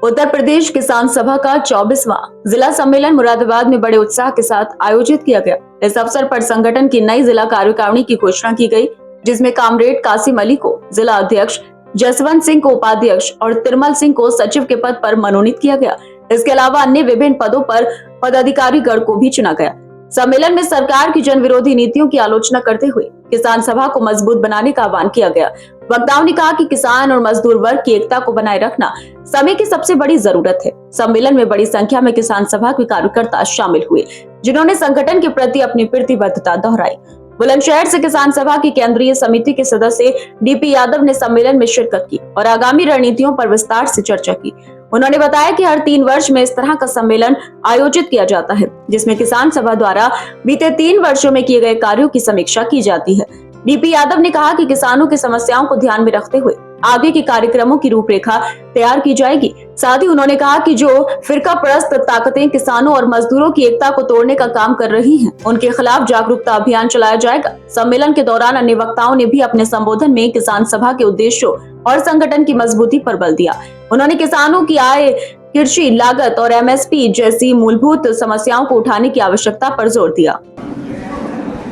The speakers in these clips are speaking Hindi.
उत्तर प्रदेश किसान सभा का 24वां जिला सम्मेलन मुरादाबाद में बड़े उत्साह के साथ आयोजित किया गया। इस अवसर पर संगठन की नई जिला कार्यकारिणी की घोषणा की गई, जिसमें कामरेड कासिम अली को जिला अध्यक्ष, जसवंत सिंह को उपाध्यक्ष और तिरमल सिंह को सचिव के पद पर मनोनीत किया गया। इसके अलावा अन्य विभिन्न पदों पर पदाधिकारी गण को भी चुना गया। सम्मेलन में सरकार की जन विरोधी नीतियों की आलोचना करते हुए किसान सभा को मजबूत बनाने का आह्वान किया गया। वक्ताओं ने कहा कि किसान और मजदूर वर्ग की एकता को बनाए रखना समय की सबसे बड़ी जरूरत है। सम्मेलन में बड़ी संख्या में किसान सभा के कार्यकर्ता शामिल हुए, जिन्होंने संगठन के प्रति अपनी प्रतिबद्धता दोहराई। बुलंदशहर से किसान सभा की केंद्रीय समिति के सदस्य डीपी यादव ने सम्मेलन में शिरकत की और आगामी रणनीतियों पर विस्तार से चर्चा की। उन्होंने बताया कि हर 3 वर्ष में इस तरह का सम्मेलन आयोजित किया जाता है, जिसमें किसान सभा द्वारा बीते 3 वर्षों में किए गए कार्यों की समीक्षा की जाती है। डीपी यादव ने कहा कि किसानों की समस्याओं को ध्यान में रखते हुए आगे के कार्यक्रमों की रूपरेखा तैयार की जाएगी। साथ ही उन्होंने कहा कि जो फिरका परस्त ताकतें किसानों और मजदूरों की एकता को तोड़ने का काम कर रही हैं, उनके खिलाफ जागरूकता अभियान चलाया जाएगा। सम्मेलन के दौरान अन्य वक्ताओं ने भी अपने संबोधन में किसान सभा के उद्देश्यों और संगठन की मजबूती पर बल दिया। उन्होंने किसानों की आय, कृषि लागत और एमएसपी जैसी मूलभूत समस्याओं को उठाने की आवश्यकता पर जोर दिया।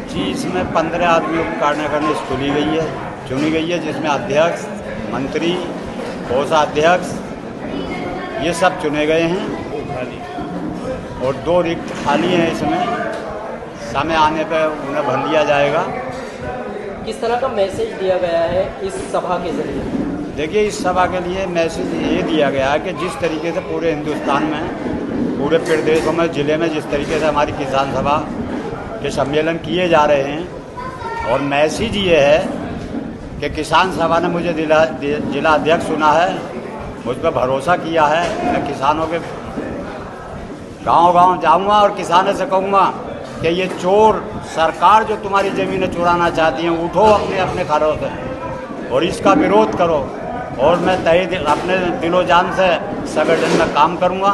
जी, इसमें 15 आदमियों की कार्यकारिणी चुनी गई है, जिसमें अध्यक्ष, मंत्री, कोषाध्यक्ष ये सब चुने गए हैं और 2 रिक्त खाली हैं। इसमें समय आने पर उन्हें भर लिया जाएगा। किस तरह का मैसेज दिया गया है इस सभा के जरिए? देखिए, इस सभा के लिए मैसेज ये दिया गया है कि जिस तरीके से पूरे हिंदुस्तान में, पूरे प्रदेशों में, ज़िले में जिस तरीके से हमारी किसान सभा के सम्मेलन किए जा रहे हैं, और मैसेज ये है कि किसान सभा ने मुझे जिला अध्यक्ष चुना है, मुझ पर भरोसा किया है। मैं किसानों के गांव-गांव जाऊंगा और किसानों से कहूँगा कि ये चोर सरकार जो तुम्हारी ज़मीनें चुराना चाहती हैं, उठो अपने अपने घरों से और इसका विरोध करो। और मैं अपने दिलो जान से संगठन में काम करूँगा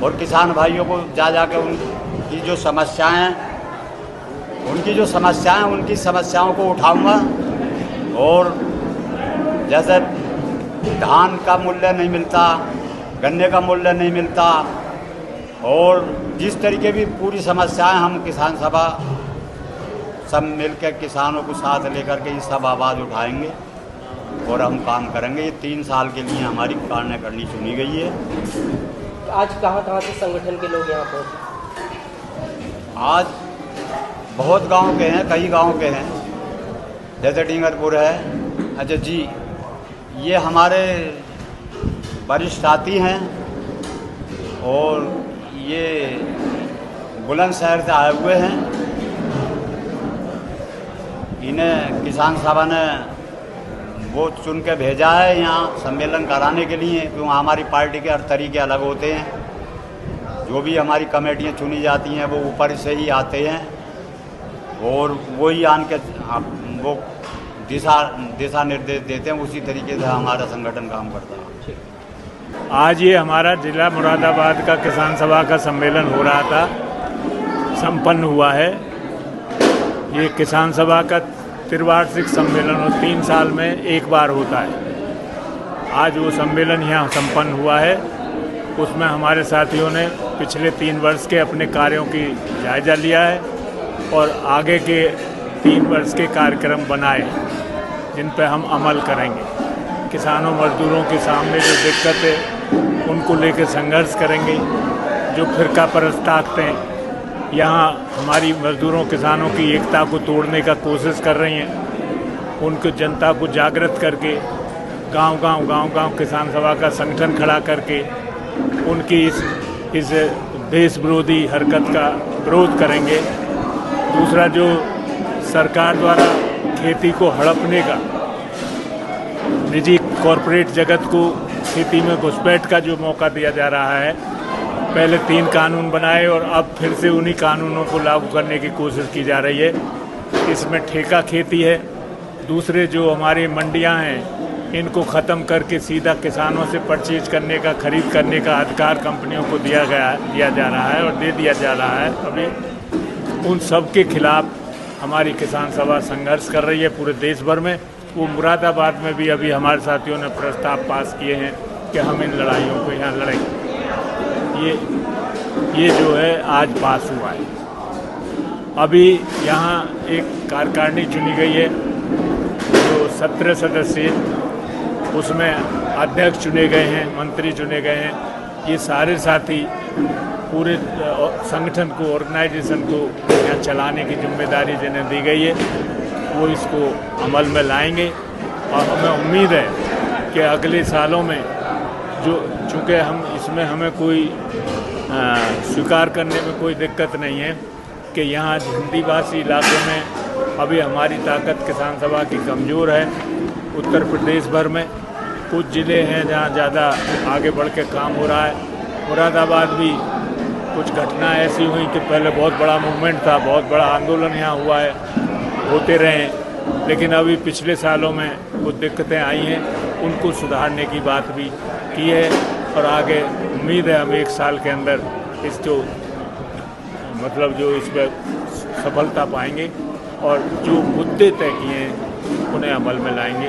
और किसान भाइयों को जा के उनकी जो समस्याएं उनकी समस्याओं को उठाऊंगा। और जैसे धान का मूल्य नहीं मिलता, गन्ने का मूल्य नहीं मिलता, और जिस तरीके भी पूरी समस्याएं हम किसान सभा सब मिलकर किसानों को साथ लेकर के ये सब आवाज़ उठाएंगे और हम काम करेंगे। ये 3 साल के लिए हमारी कार्यकारिणी चुनी गई है। आज कहाँ से संगठन के लोग यहाँ पहुँचे? आज बहुत गांव के हैं, कई गांव के हैं, जैसे टिंगरपुर है। अच्छा जी, ये हमारे वरिष्ठ साथी हैं और ये बुलंदशहर से आए हुए हैं। इन्हें किसान सभा ने वो चुन के भेजा है यहाँ सम्मेलन कराने के लिए, क्योंकि हमारी पार्टी के हर तरीके अलग होते हैं। जो भी हमारी कमेटियाँ चुनी जाती हैं वो ऊपर से ही आते हैं और वही आन के वो दिशा निर्देश देते हैं। उसी तरीके से हमारा संगठन काम करता है। आज ये हमारा जिला मुरादाबाद का किसान सभा का सम्मेलन हो रहा था, संपन्न हुआ है। ये किसान सभा का त्रिवार्षिक सम्मेलन 3 साल में एक बार होता है। आज वो सम्मेलन यहाँ संपन्न हुआ है। उसमें हमारे साथियों ने पिछले 3 वर्ष के अपने कार्यों की जायजा लिया है और आगे के 3 वर्ष के कार्यक्रम बनाए, जिन पर हम अमल करेंगे। किसानों मजदूरों के सामने जो दिक्कत है उनको लेकर संघर्ष करेंगे। जो फिरका परस्त ताकतें यहाँ हमारी मजदूरों किसानों की एकता को तोड़ने का कोशिश कर रही हैं, उनको जनता को जागृत करके गांव-गांव किसान सभा का संगठन खड़ा करके उनकी इस देश विरोधी हरकत का विरोध करेंगे। दूसरा, जो सरकार द्वारा खेती को हड़पने का, निजी कॉरपोरेट जगत को खेती में घुसपैठ का जो मौका दिया जा रहा है, पहले 3 कानून बनाए और अब फिर से उन्हीं कानूनों को लागू करने की कोशिश की जा रही है। इसमें ठेका खेती है। दूसरे, जो हमारी मंडियां हैं, इनको ख़त्म करके सीधा किसानों से परचेज करने का, खरीद करने का अधिकार कंपनियों को दिया जा रहा है और दे दिया जा रहा है। अभी उन सब के खिलाफ हमारी किसान सभा संघर्ष कर रही है पूरे देश भर में। वो मुरादाबाद में भी अभी हमारे साथियों ने प्रस्ताव पास किए हैं कि हम इन लड़ाइयों को यहाँ लड़ेंगे। ये जो है आज पास हुआ है। अभी यहाँ एक कार्यकारिणी चुनी गई है जो 17 सदस्य, उसमें अध्यक्ष चुने गए हैं, मंत्री चुने गए हैं। ये सारे साथी पूरे संगठन को, ऑर्गेनाइजेशन को यहाँ चलाने की जिम्मेदारी जिन्हें दी गई है वो इसको अमल में लाएंगे। और हमें उम्मीद है कि अगले सालों में जो चूँकि हम इसमें हमें कोई स्वीकार करने में कोई दिक्कत नहीं है कि यहाँ हिंदी भाषी इलाकों में अभी हमारी ताकत किसान सभा की कमज़ोर है। उत्तर प्रदेश भर में कुछ ज़िले हैं जहाँ ज़्यादा आगे बढ़ के काम हो रहा है। मुरादाबाद भी कुछ घटना ऐसी हुई कि पहले बहुत बड़ा मूवमेंट था, बहुत बड़ा आंदोलन यहाँ हुआ है, होते रहे, लेकिन अभी पिछले सालों में कुछ दिक्कतें आई हैं, उनको सुधारने की बात भी की है। और आगे उम्मीद है हम 1 साल के अंदर इस जो इस पर सफलता पाएंगे और जो मुद्दे तय किए हैं उन्हें अमल में लाएंगे।